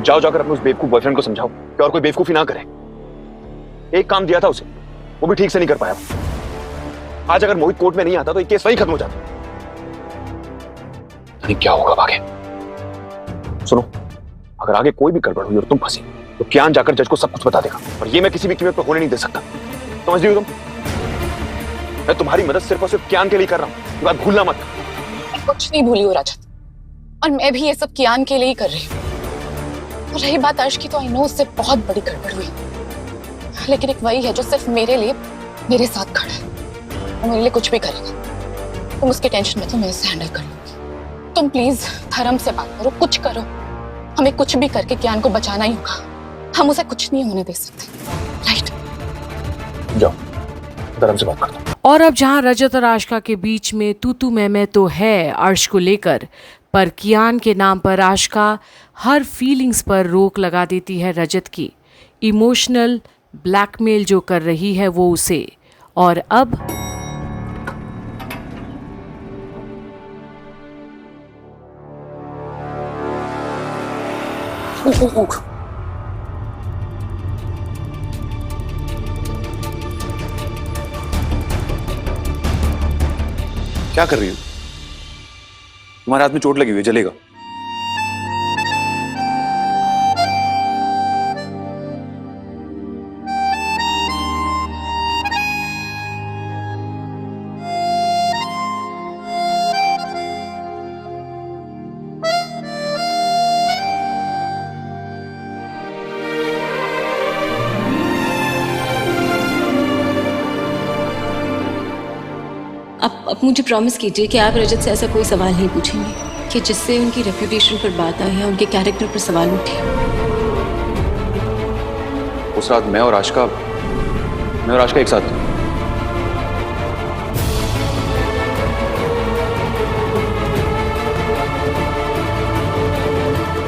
जाओ जाकर अपने उस बेवकूफ बॉयफ्रेंड को समझाओ कि और कोई बेवकूफी ना करे। एक काम दिया था उसे, वो भी ठीक से नहीं कर पाया। आज अगर मोहित कोर्ट में नहीं आता तो ये केस वही खत्म हो जाता। नहीं क्या होगा आगे। सुनो, अगर आगे कोई भी गड़बड़ हुई और तुम फंसी तो कियान जाकर जज को सब कुछ बता देगा, और ये मैं किसी भी कीमत पर होने नहीं दे सकता। समझ रही हो तुम? मैं तुम्हारी मदद सिर्फ और सिर्फ कियान के लिए कर रहा हूं, ये बात भूलना मत। मैं कुछ नहीं भूली हूँ रजत, और मैं भी ये सब कियान के लिए ही कर रही हूँ। और रही बात अर्श की, तो आई नो उससे बहुत बड़ी गड़बड़ हुई, लेकिन एक वही है जो सिर्फ मेरे लिए मेरे साथ खड़ा है। वो मेरे लिए कुछ भी करेगा। तुम उसके टेंशन में तो मैं इसे हैंडल कर लूंगी। तुम प्लीज धर्म से बात करो, कुछ करो। हमें कुछ भी करके कियान को बचाना ही होगा। हम उसे कुछ नहीं होने दे सकते, राइट? जाओ धर्म से बात करता हूं। और अब जहां रजत और आशिका के बीच में तू मैं तो है अर्श को लेकर, पर कियान के नाम पर आशिका हर फीलिंग्स पर रोक लगा देती है रजत की। इमोशनल ब्लैकमेल जो कर रही है वो उसे। और अब क्या कर रही हो? तुम्हारे हाथ में चोट लगी हुई है, जलेगा। अब मुझे प्रॉमिस कीजिए कि आप रजत से ऐसा कोई सवाल नहीं पूछेंगे कि जिससे उनकी रेप्यूटेशन पर बात आए या उनके कैरेक्टर पर सवाल उठे। उस रात मैं और आशिका एक साथ थे।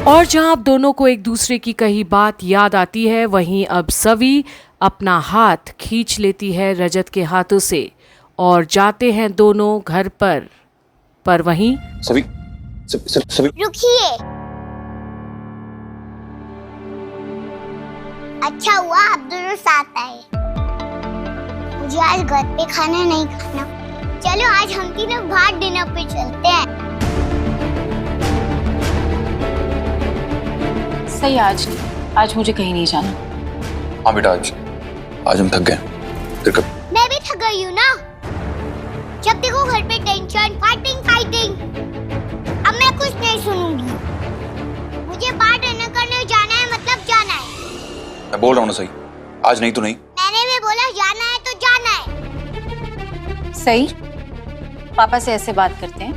और जहां अब दोनों को एक दूसरे की कही बात याद आती है, वहीं अब सवी अपना हाथ खींच लेती है रजत के हाथों से और जाते हैं दोनों घर पर वहीं सभी रुकिए। अच्छा हुआ आप दोनों साथ आए। मुझे आज घर पे खाना नहीं खाना। चलो आज हम तीनों बाहर डिनर पे चलते हैं। सही, आज नहीं, आज मुझे कहीं नहीं जाना। हाँ बेटा, आज हम थक गए। फिर कब? मैं भी थक गई हूँ ना। जब देखो घर पे टेंशन, फाइटिंग। अब मैं कुछ नहीं सुनूंगी। मुझे बाहर डिनर करने जाना है, मतलब जाना है। मैं बोल रहा हूँ ना सही, आज नहीं तो नहीं। मैंने भी बोला जाना है तो जाना है। सही, पापा से ऐसे बात करते हैं?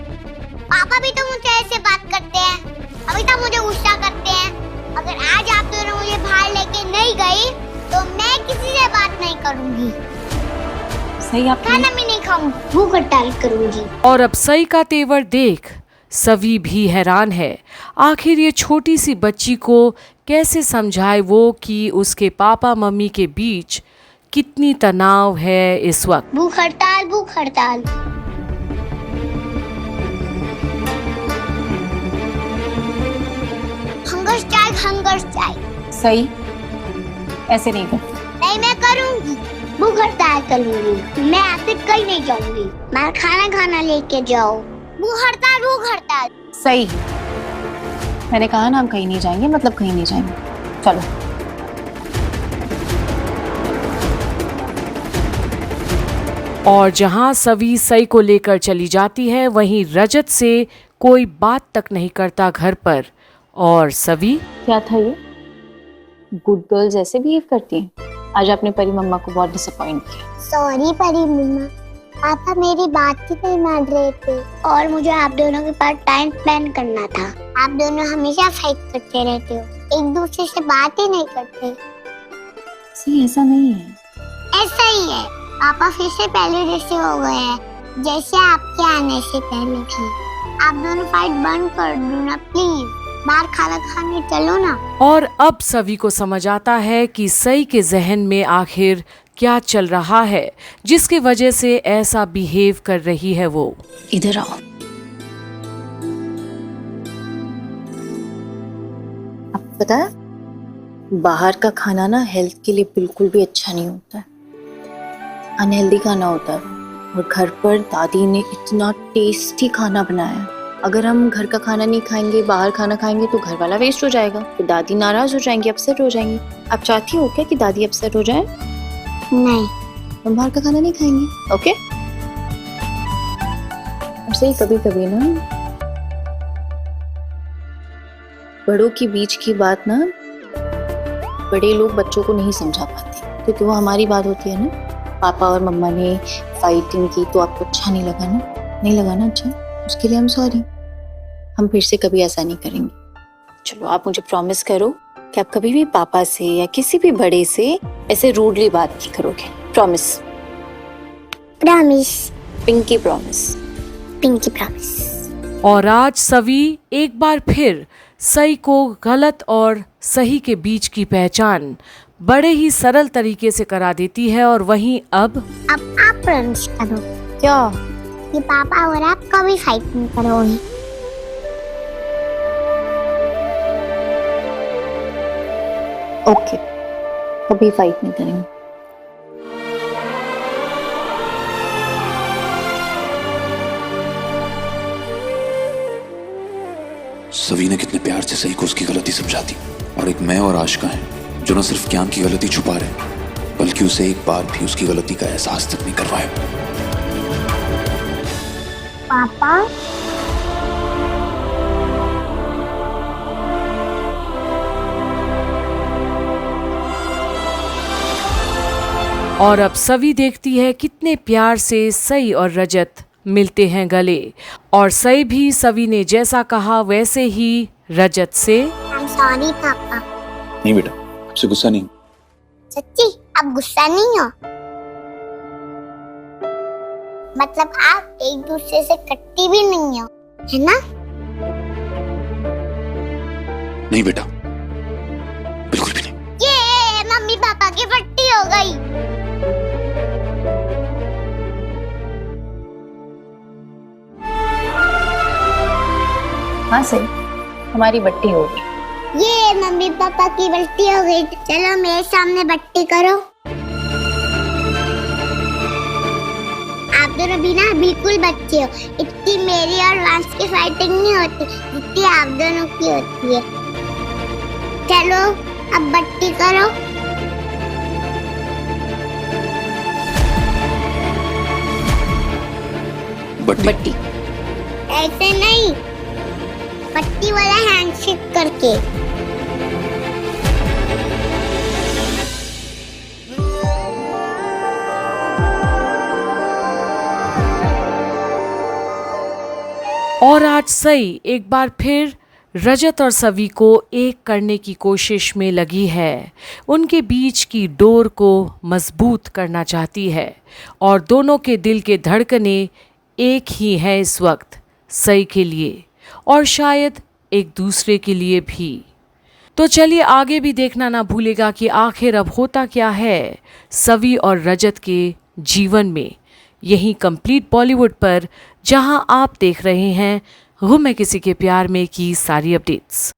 पापा भी तो मुझसे ऐसे बात करते हैं। अभी तक मुझे गुस्सा करते हैं। अगर आज आप दोनों मुझे बाहर लेके नहीं गई तो मैं किसी से बात नहीं करूंगी। सही, आप खाना भी नहीं खाऊंगी, भूख हड़ताल करूंगी। और अब सई का तेवर देख सवी भी हैरान है। आखिर ये छोटी सी बच्ची को कैसे समझाए वो कि उसके पापा मम्मी के बीच कितनी तनाव है इस वक्त। भूख हड़ताल। हंगर चाय। सही, ऐसे नहीं कर। नहीं, मैं करूंगी। भूख हड़ताल करूंगी। मैं आपसे कहीं नहीं जाऊंगी। मैं खाना लेके जाओ। भूख हड़ताल। सही, मैंने कहा ना हम कहीं नहीं जाएंगे, मतलब कहीं नहीं जाएंगे। चलो। और जहां सवी सई को लेकर चली जाती है, वहीं रजत से कोई बात तक नहीं करता घर पर। और सवी, क्या था ये? गुड गर्ल जैसे बिहेव करती हैं। आज आपने परी मम्मा को बहुत डिसअपॉइंट किया। सॉरी परी मम्मा। पापा मेरी बात ही नहीं मान रहे थे और मुझे आप दोनों के पास टाइम स्पेंड करना था। आप दोनों हमेशा फाइट करते रहते हो, एक दूसरे से बात ही नहीं करते। सही, ऐसा नहीं है। ऐसा ही है। पापा फिर से पहले जैसे हो गए हैं, जैसे आपके आने से पहले थी। आप दोनों फाइट बंद कर दो ना प्लीज। बाहर खाना खाने चलो ना। और अब सवी को समझ आता है कि सई के जहन में आखिर क्या चल रहा है जिसकी वजह से ऐसा बिहेव कर रही है वो। इधर आओ। अब पता है, बाहर का खाना ना हेल्थ के लिए बिल्कुल भी अच्छा नहीं होता है, अनहेल्दी खाना होता है। और घर पर दादी ने इतना टेस्टी खाना बनाया। अगर हम घर का खाना नहीं खाएंगे, बाहर खाना खाएंगे तो घर वाला वेस्ट हो जाएगा, तो दादी नाराज हो जाएंगी, अपसेट हो जाएंगी। आप चाहती हो क्या कि दादी अपसेट हो जाए? नहीं, हम बाहर का खाना नहीं खाएंगे, ओके? ऐसे ही कभी कभी ना बड़ों के बीच की बात ना बड़े लोग बच्चों को नहीं समझा पाते, क्योंकि वो हमारी बात होती है ना। पापा और मम्मा ने फाइटिंग की तो आपको अच्छा नहीं लगा ना? नहीं लगा ना अच्छा? उसके लिए हम सॉरी। हम फिर से कभी ऐसा नहीं करेंगे। चलो आप मुझे प्रॉमिस करो कि आप कभी भी पापा से या किसी भी बड़े से ऐसे रूडली बात नहीं करोगे। Promise? Promise. Pinky promise. Pinky promise. और आज सवी एक बार फिर सही को गलत और सही के बीच की पहचान बड़े ही सरल तरीके से करा देती है। और वहीं अब आप प्रॉमिस करो क्या? कि पापा और आप कभी फाइट नहीं करोगे। ओके, कभी फाइट नहीं करेंगे। सवी ने कितने प्यार से सही को उसकी गलती समझा दी, और एक मैं और आशिका हैं जो न सिर्फ ज्ञान की गलती छुपा रहे बल्कि उसे एक बार भी उसकी गलती का एहसास तक नहीं करवाया। पापा, और अब सवी देखती है कितने प्यार से सई और रजत मिलते हैं गले। और सई भी सवी ने जैसा कहा वैसे ही रजत से आई एम सॉरी पापा। नहीं बेटा, आपसे गुस्सा नहीं। सच्ची आप गुस्सा नहीं हो? मतलब आप एक दूसरे से कट्टी भी नहीं हो, है ना? नहीं बेटा, बिल्कुल भी नहीं। ये मम्मी पापा की पट्टी हो गई। हाँ सही, हमारी बट्टी हो गई। ये मम्मी पापा की बट्टी हो गई। चलो मेरे सामने बट्टी करो। आप दोनों भी ना बिल्कुल बच्चे हो। इतनी मेरी और वांस की फाइटिंग नहीं होती जितनी आप दोनों की होती है। चलो अब बट्टी करो। बट्टी। ऐसे नहीं, पट्टी वाला हैंडशेक करके। और आज सई एक बार फिर रजत और सवी को एक करने की कोशिश में लगी है। उनके बीच की डोर को मजबूत करना चाहती है और दोनों के दिल के धड़कने एक ही हैं इस वक्त, सई के लिए और शायद एक दूसरे के लिए भी। तो चलिए आगे भी देखना ना भूलेगा कि आखिर अब होता क्या है सवी और रजत के जीवन में। यही कंप्लीट बॉलीवुड पर, जहां आप देख रहे हैं गुम है किसी के प्यार में की सारी अपडेट्स।